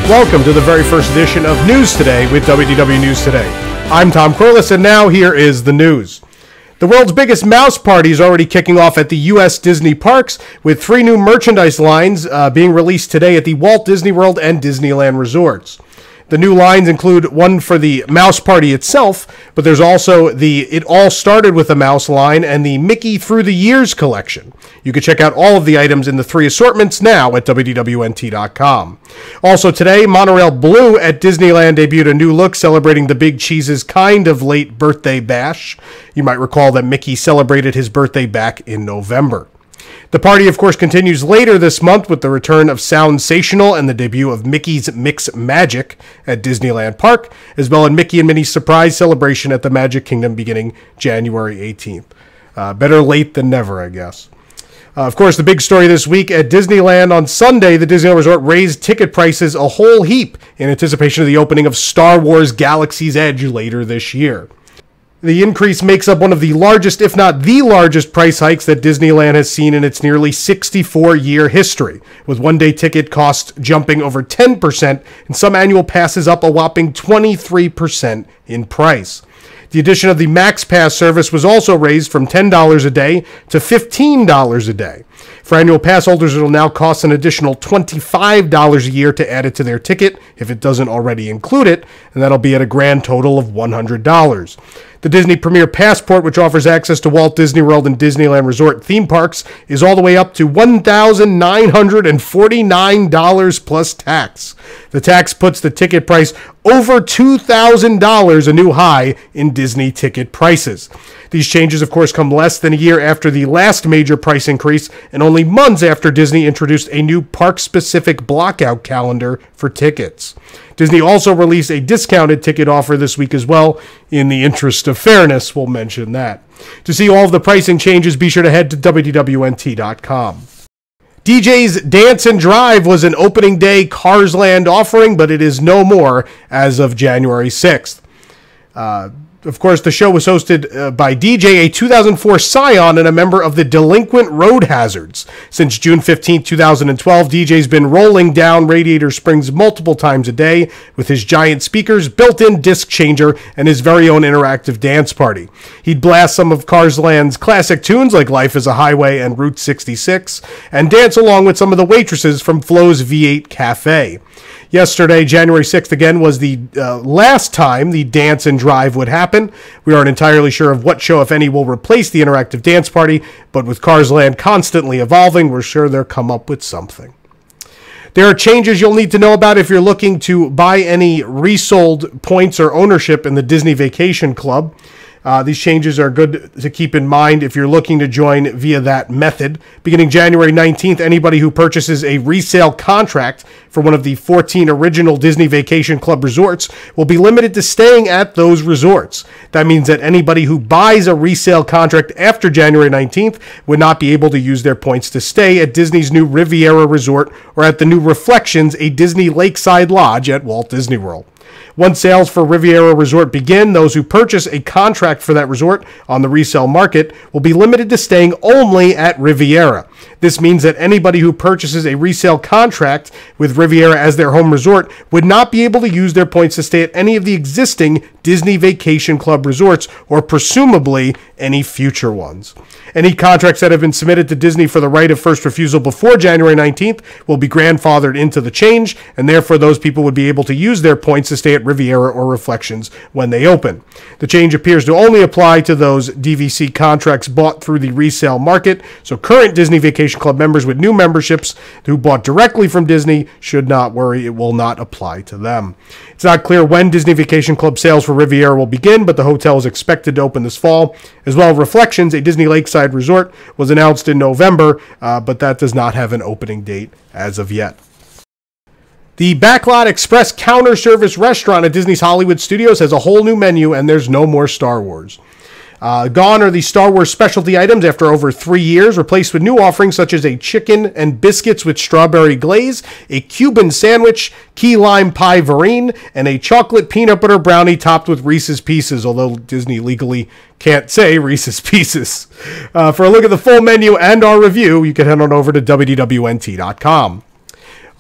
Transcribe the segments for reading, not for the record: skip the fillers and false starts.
Welcome to the very first edition of News Today with WDW News Today. I'm Tom Corless, and now here is the news. The world's biggest mouse party is already kicking off at the U.S. Disney parks, with 3 new merchandise lines being released today at the Walt Disney World and Disneyland resorts. The new lines include one for the Mouse Party itself, but there's also the It All Started with a Mouse line and the Mickey Through the Years collection. You can check out all of the items in the 3 assortments now at WDWNT.com. Also today, Monorail Blue at Disneyland debuted a new look celebrating the Big Cheese's kind of late birthday bash. You might recall that Mickey celebrated his birthday back in November. The party, of course, continues later this month with the return of Soundsational and the debut of Mickey's Mix Magic at Disneyland Park, as well as Mickey and Minnie's Surprise Celebration at the Magic Kingdom beginning January 18th. Better late than never, I guess. Of course, the big story this week at Disneyland on Sunday, the Disneyland Resort raised ticket prices a whole heap in anticipation of the opening of Star Wars Galaxy's Edge later this year. The increase makes up one of the largest, if not the largest, price hikes that Disneyland has seen in its nearly 64-year history, with one-day ticket costs jumping over 10% and some annual passes up a whopping 23% in price. The addition of the Max Pass service was also raised from $10 a day to $15 a day. For annual pass holders, it will now cost an additional $25 a year to add it to their ticket if it doesn't already include it, and that'll be at a grand total of $100. The Disney Premier Passport, which offers access to Walt Disney World and Disneyland Resort theme parks, is all the way up to $1,949 plus tax. The tax puts the ticket price over $2,000, a new high in Disney ticket prices. These changes, of course, come less than a year after the last major price increase and only months after Disney introduced a new park-specific blockout calendar for tickets. Disney also released a discounted ticket offer this week as well. In the interest of fairness, we'll mention that. To see all of the pricing changes, be sure to head to WDWNT.com. DJ's Dance and Drive was an opening day Cars Land offering, but it is no more as of January 6th. Of course, the show was hosted by DJ, a 2004 Scion and a member of the Delinquent Road Hazards. Since June 15, 2012, DJ's been rolling down Radiator Springs multiple times a day with his giant speakers, built-in disc changer, and his very own interactive dance party. He'd blast some of Cars Land's classic tunes like Life is a Highway and Route 66, and dance along with some of the waitresses from Flo's V8 Cafe. Yesterday, January 6th, again, was the last time the Dance and Drive would happen. We aren't entirely sure of what show, if any, will replace the interactive dance party, but with Cars Land constantly evolving, we're sure they'll come up with something. There are changes you'll need to know about if you're looking to buy any resold points or ownership in the Disney Vacation Club. These changes are good to keep in mind if you're looking to join via that method. Beginning January 19th, anybody who purchases a resale contract for one of the 14 original Disney Vacation Club resorts will be limited to staying at those resorts. That means that anybody who buys a resale contract after January 19th would not be able to use their points to stay at Disney's new Riviera Resort or at the new Reflections, a Disney Lakeside Lodge at Walt Disney World. Once sales for Riviera Resort begin, those who purchase a contract for that resort on the resale market will be limited to staying only at Riviera. This means that anybody who purchases a resale contract with Riviera as their home resort would not be able to use their points to stay at any of the existing Disney Vacation Club resorts or presumably any future ones. Any contracts that have been submitted to Disney for the right of first refusal before January 19th will be grandfathered into the change, and therefore those people would be able to use their points to stay at Riviera or Reflections when they open. The change appears to only apply to those DVC contracts bought through the resale market, so current Disney Vacation Club members with new memberships who bought directly from Disney should not worry, it will not apply to them. It's not clear when Disney Vacation Club sales for Riviera will begin, but the hotel is expected to open this fall. As well, Reflections, a Disney Lakeside resort, was announced in November, but that does not have an opening date as of yet. The Backlot Express counter service restaurant at Disney's Hollywood Studios has a whole new menu, and there's no more Star Wars. Gone are the Star Wars specialty items after over 3 years, replaced with new offerings such as a chicken and biscuits with strawberry glaze, a Cuban sandwich, key lime pie verrine, and a chocolate peanut butter brownie topped with Reese's Pieces, although Disney legally can't say Reese's Pieces. For a look at the full menu and our review, you can head on over to WDWNT.com.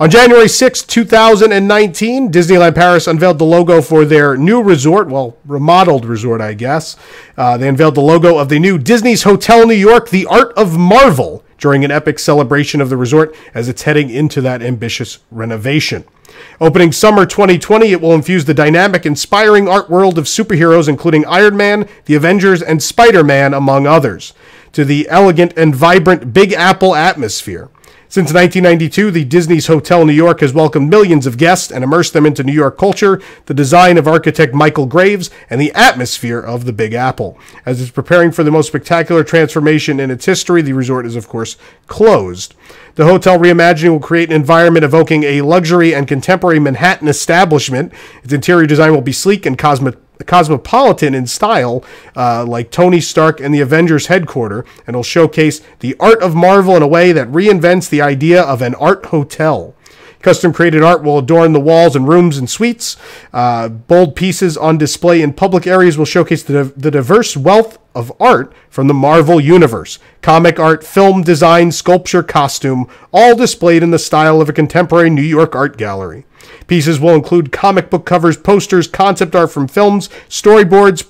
On January 6, 2019, Disneyland Paris unveiled the logo for their new resort, well, remodeled resort, I guess. They unveiled the logo of the new Disney's Hotel New York, The Art of Marvel, during an epic celebration of the resort as it's heading into that ambitious renovation. Opening summer 2020, it will infuse the dynamic, inspiring art world of superheroes, including Iron Man, the Avengers, and Spider-Man, among others, to the elegant and vibrant Big Apple atmosphere. Since 1992, the Disney's Hotel New York has welcomed millions of guests and immersed them into New York culture, the design of architect Michael Graves, and the atmosphere of the Big Apple. As it's preparing for the most spectacular transformation in its history, the resort is, of course, closed. The hotel reimagining will create an environment evoking a luxury and contemporary Manhattan establishment. Its interior design will be sleek and cosmopolitan in style, like Tony Stark and the Avengers headquarters, and will showcase the art of Marvel in a way that reinvents the idea of an art hotel. Custom-created art will adorn the walls and rooms and suites. Bold pieces on display in public areas will showcase the diverse wealth of art from the Marvel Universe. Comic art, film design, sculpture, costume, all displayed in the style of a contemporary New York art gallery. Pieces will include comic book covers, posters, concept art from films, storyboards,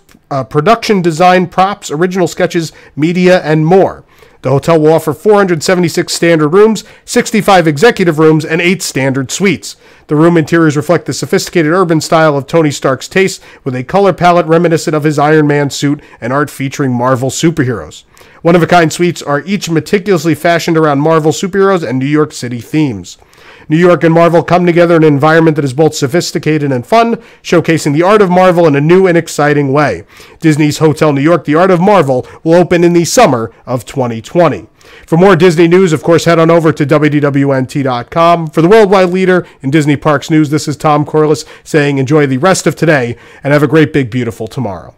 production design, props, original sketches, media, and more. The hotel will offer 476 standard rooms, 65 executive rooms, and 8 standard suites. The room interiors reflect the sophisticated urban style of Tony Stark's taste, with a color palette reminiscent of his Iron Man suit and art featuring Marvel superheroes. One-of-a-kind suites are each meticulously fashioned around Marvel superheroes and New York City themes. New York and Marvel come together in an environment that is both sophisticated and fun, showcasing the art of Marvel in a new and exciting way. Disney's Hotel New York, The Art of Marvel, will open in the summer of 2020. For more Disney news, of course, head on over to WDWNT.com. For the worldwide leader in Disney Parks news, this is Tom Corless saying enjoy the rest of today and have a great, big, beautiful tomorrow.